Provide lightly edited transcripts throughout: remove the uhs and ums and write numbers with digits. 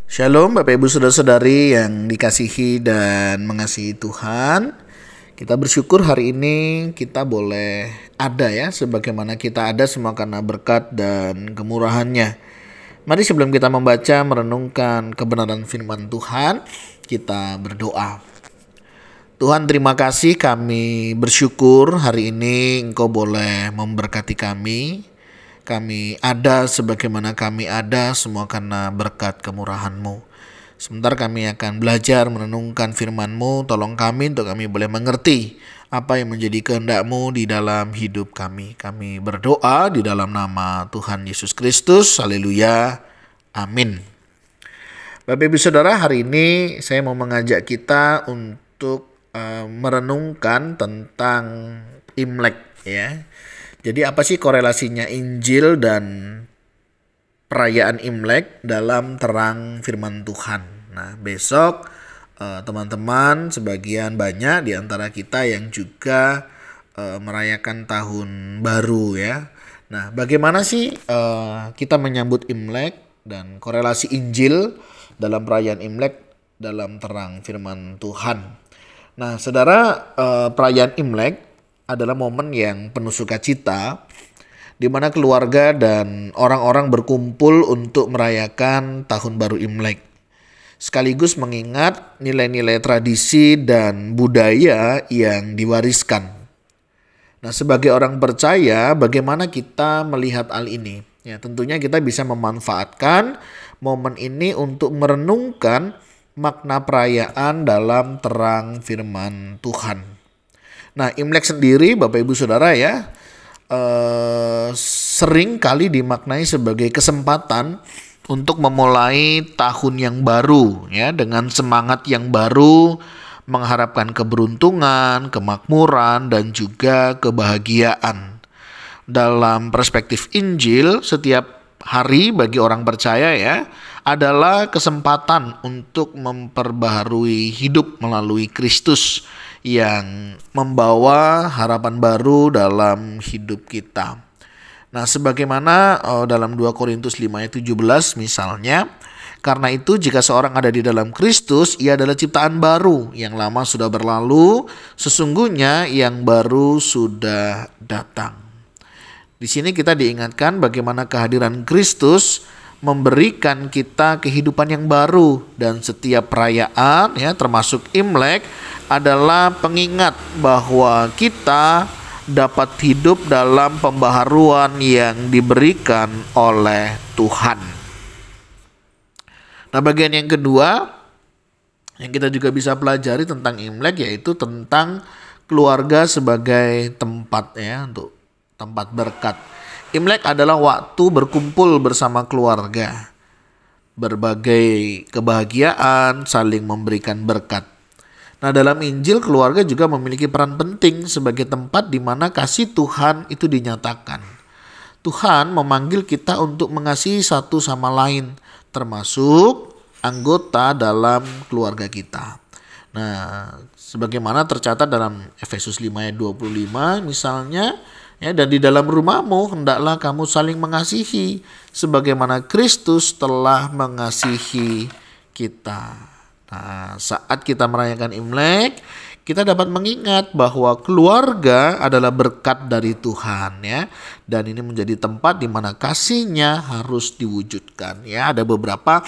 Shalom Bapak Ibu Saudara-saudari yang dikasihi dan mengasihi Tuhan. Kita bersyukur hari ini kita boleh ada ya, sebagaimana kita ada semua karena berkat dan kemurahan-Nya. Mari sebelum kita membaca merenungkan kebenaran firman Tuhan, kita berdoa. Tuhan, terima kasih, kami bersyukur hari ini Engkau boleh memberkati kami. Kami ada sebagaimana kami ada semua karena berkat kemurahan-Mu. Sebentar kami akan belajar merenungkan firman-Mu. Tolong kami untuk kami boleh mengerti apa yang menjadi kehendak-Mu di dalam hidup kami. Kami berdoa di dalam nama Tuhan Yesus Kristus. Haleluya. Amin. Bapak Ibu Saudara, hari ini saya mau mengajak kita untuk merenungkan tentang Imlek ya. Jadi apa sih korelasinya Injil dan perayaan Imlek dalam terang firman Tuhan? Nah, besok teman-teman sebagian banyak di antara kita yang juga merayakan tahun baru ya. Nah, bagaimana sih kita menyambut Imlek dan korelasi Injil dalam perayaan Imlek dalam terang firman Tuhan? Nah, saudara, perayaan Imlek adalah momen yang penuh sukacita di mana keluarga dan orang-orang berkumpul untuk merayakan tahun baru Imlek, sekaligus mengingat nilai-nilai tradisi dan budaya yang diwariskan. Nah, sebagai orang percaya, bagaimana kita melihat hal ini? Ya, tentunya kita bisa memanfaatkan momen ini untuk merenungkan makna perayaan dalam terang firman Tuhan. Nah, Imlek sendiri Bapak Ibu Saudara ya, sering kali dimaknai sebagai kesempatan untuk memulai tahun yang baru ya, dengan semangat yang baru, mengharapkan keberuntungan, kemakmuran dan juga kebahagiaan. Dalam perspektif Injil, setiap hari bagi orang percaya ya adalah kesempatan untuk memperbaharui hidup melalui Kristus yang membawa harapan baru dalam hidup kita. Nah, sebagaimana dalam 2 Korintus 5 ayat 17 misalnya, karena itu jika seorang ada di dalam Kristus, ia adalah ciptaan baru, yang lama sudah berlalu, sesungguhnya yang baru sudah datang. Di sini kita diingatkan bagaimana kehadiran Kristus memberikan kita kehidupan yang baru, dan setiap perayaan ya termasuk Imlek adalah pengingat bahwa kita dapat hidup dalam pembaharuan yang diberikan oleh Tuhan. Nah, bagian yang kedua yang kita juga bisa pelajari tentang Imlek yaitu tentang keluarga sebagai tempat ya, untuk tempat berkat. Imlek adalah waktu berkumpul bersama keluarga, berbagai kebahagiaan, saling memberikan berkat. Nah, dalam Injil keluarga juga memiliki peran penting sebagai tempat di mana kasih Tuhan itu dinyatakan. Tuhan memanggil kita untuk mengasihi satu sama lain, termasuk anggota dalam keluarga kita. Nah, sebagaimana tercatat dalam Efesus 5 ayat 25 misalnya, ya, dan di dalam rumahmu hendaklah kamu saling mengasihi sebagaimana Kristus telah mengasihi kita. Nah, saat kita merayakan Imlek, kita dapat mengingat bahwa keluarga adalah berkat dari Tuhan ya, dan ini menjadi tempat di mana kasih-Nya harus diwujudkan ya. Ada beberapa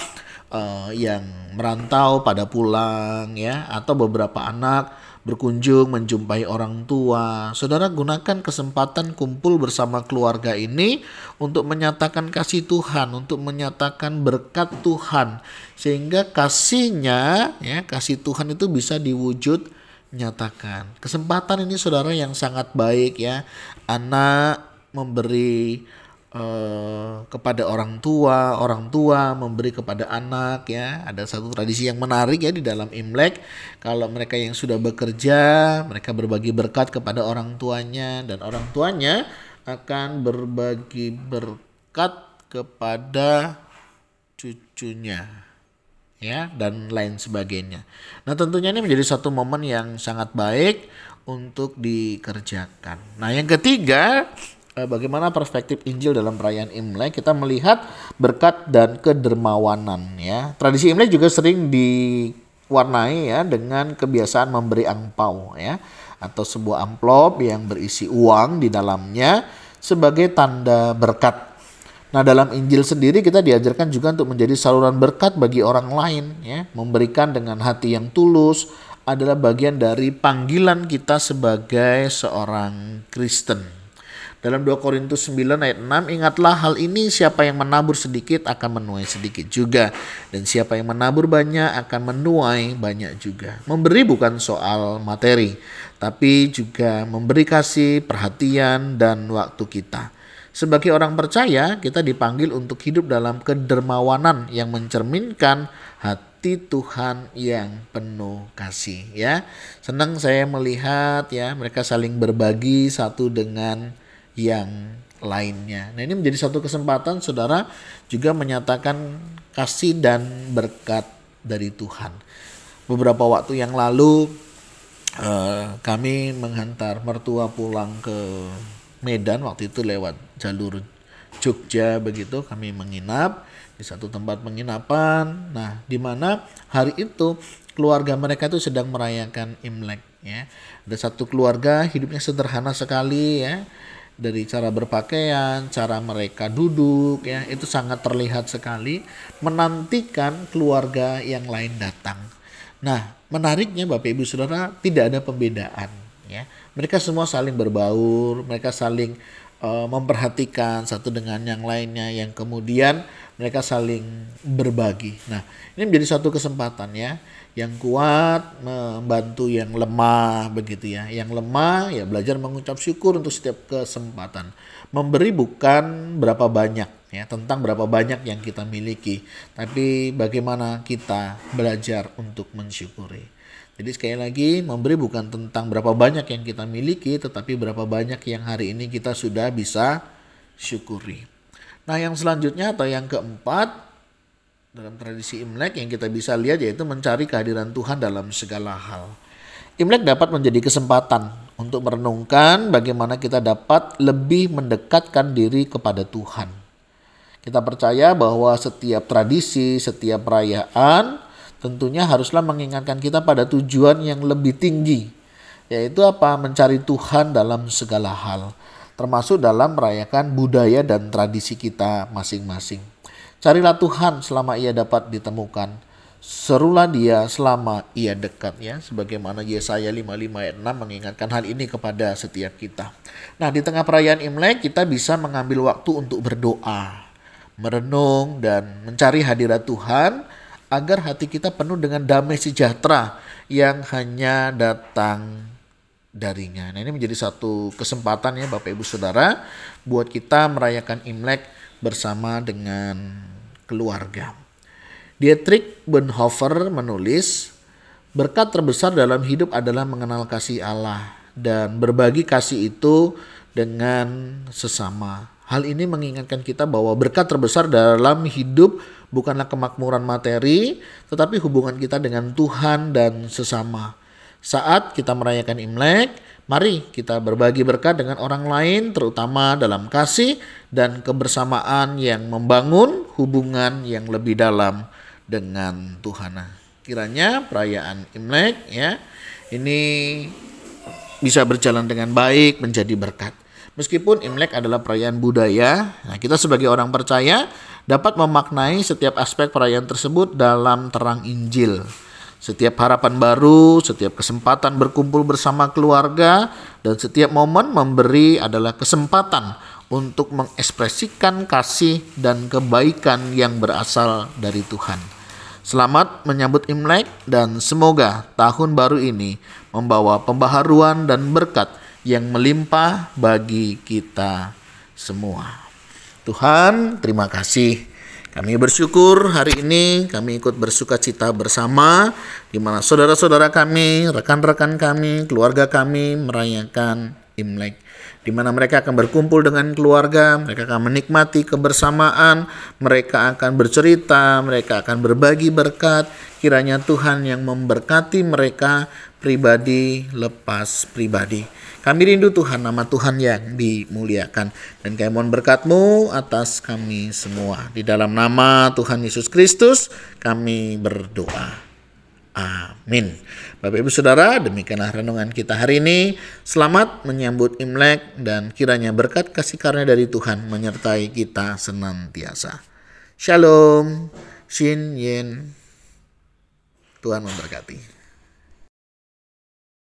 yang merantau pada pulang ya, atau beberapa anak berkunjung menjumpai orang tua. Saudara, gunakan kesempatan kumpul bersama keluarga ini untuk menyatakan kasih Tuhan, untuk menyatakan berkat Tuhan, sehingga kasih-Nya ya, kasih Tuhan itu bisa diwujud nyatakan. Kesempatan ini saudara yang sangat baik ya. Anak memberi kepada orang tua memberi kepada anak ya. Ada satu tradisi yang menarik ya di dalam Imlek. Kalau mereka yang sudah bekerja, mereka berbagi berkat kepada orang tuanya, dan orang tuanya akan berbagi berkat kepada cucunya ya, dan lain sebagainya. Nah, tentunya ini menjadi satu momen yang sangat baik untuk dikerjakan. Nah, yang ketiga, bagaimana perspektif Injil dalam perayaan Imlek, kita melihat berkat dan kedermawanan ya. Tradisi Imlek juga sering diwarnai ya dengan kebiasaan memberi angpau ya, atau sebuah amplop yang berisi uang di dalamnya sebagai tanda berkat. Nah, dalam Injil sendiri kita diajarkan juga untuk menjadi saluran berkat bagi orang lain ya. Memberikan dengan hati yang tulus adalah bagian dari panggilan kita sebagai seorang Kristen. Dalam 2 Korintus 9 ayat 6, ingatlah hal ini, siapa yang menabur sedikit akan menuai sedikit juga, dan siapa yang menabur banyak akan menuai banyak juga. Memberi bukan soal materi, tapi juga memberi kasih, perhatian, dan waktu kita. Sebagai orang percaya, kita dipanggil untuk hidup dalam kedermawanan yang mencerminkan hati Tuhan yang penuh kasih ya. Senang saya melihat ya mereka saling berbagi satu dengan yang lainnya. Nah, ini menjadi satu kesempatan saudara juga menyatakan kasih dan berkat dari Tuhan. Beberapa waktu yang lalu kami menghantar mertua pulang ke Medan, waktu itu lewat jalur Jogja begitu, kami menginap di satu tempat penginapan. Nah, di mana hari itu keluarga mereka itu sedang merayakan Imlek ya. Ada satu keluarga hidupnya sederhana sekali ya. Dari cara berpakaian, cara mereka duduk ya, itu sangat terlihat sekali menantikan keluarga yang lain datang. Nah, menariknya Bapak Ibu Saudara, tidak ada pembedaan ya. Mereka semua saling berbaur, mereka saling memperhatikan satu dengan yang lainnya, yang kemudian mereka saling berbagi. Nah, ini menjadi satu kesempatan ya, yang kuat membantu yang lemah begitu ya. Yang lemah ya belajar mengucap syukur untuk setiap kesempatan. Memberi bukan berapa banyak ya, tentang berapa banyak yang kita miliki, tapi bagaimana kita belajar untuk mensyukuri. Jadi sekali lagi, memberi bukan tentang berapa banyak yang kita miliki, tetapi berapa banyak yang hari ini kita sudah bisa syukuri. Nah, yang selanjutnya atau yang keempat dalam tradisi Imlek yang kita bisa lihat yaitu mencari kehadiran Tuhan dalam segala hal. Imlek dapat menjadi kesempatan untuk merenungkan bagaimana kita dapat lebih mendekatkan diri kepada Tuhan. Kita percaya bahwa setiap tradisi, setiap perayaan tentunya haruslah mengingatkan kita pada tujuan yang lebih tinggi, yaitu apa? Mencari Tuhan dalam segala hal, termasuk dalam merayakan budaya dan tradisi kita masing-masing. Carilah Tuhan selama ia dapat ditemukan, serulah dia selama ia dekat ya, sebagaimana Yesaya 55 ayat 6 mengingatkan hal ini kepada setiap kita. Nah, di tengah perayaan Imlek kita bisa mengambil waktu untuk berdoa, merenung dan mencari hadirat Tuhan, agar hati kita penuh dengan damai sejahtera yang hanya datang darinya. Nah, ini menjadi satu kesempatan ya Bapak Ibu Saudara buat kita merayakan Imlek bersama dengan keluarga. Dietrich Bonhoeffer menulis, berkat terbesar dalam hidup adalah mengenal kasih Allah dan berbagi kasih itu dengan sesama. Hal ini mengingatkan kita bahwa berkat terbesar dalam hidup bukanlah kemakmuran materi, tetapi hubungan kita dengan Tuhan dan sesama. Saat kita merayakan Imlek, mari kita berbagi berkat dengan orang lain, terutama dalam kasih dan kebersamaan yang membangun hubungan yang lebih dalam dengan Tuhan. Kiranya perayaan Imlek ya, ini bisa berjalan dengan baik, menjadi berkat. Meskipun Imlek adalah perayaan budaya, nah kita sebagai orang percaya dapat memaknai setiap aspek perayaan tersebut dalam terang Injil. Setiap harapan baru, setiap kesempatan berkumpul bersama keluarga, dan setiap momen memberi adalah kesempatan untuk mengekspresikan kasih dan kebaikan yang berasal dari Tuhan. Selamat menyambut Imlek dan semoga tahun baru ini membawa pembaharuan dan berkat yang melimpah bagi kita semua. Tuhan, terima kasih. Kami bersyukur hari ini kami ikut bersukacita bersama di mana saudara-saudara kami, rekan-rekan kami, keluarga kami merayakan Imlek. Di mana mereka akan berkumpul dengan keluarga, mereka akan menikmati kebersamaan, mereka akan bercerita, mereka akan berbagi berkat. Kiranya Tuhan yang memberkati mereka pribadi lepas pribadi. Kami rindu Tuhan, nama Tuhan yang dimuliakan. Dan kami mohon berkat-Mu atas kami semua. Di dalam nama Tuhan Yesus Kristus kami berdoa. Amin. Bapak Ibu Saudara, demikianlah renungan kita hari ini. Selamat menyambut Imlek dan kiranya berkat kasih karunia dari Tuhan menyertai kita senantiasa. Shalom, Shin Yin. Tuhan memberkati.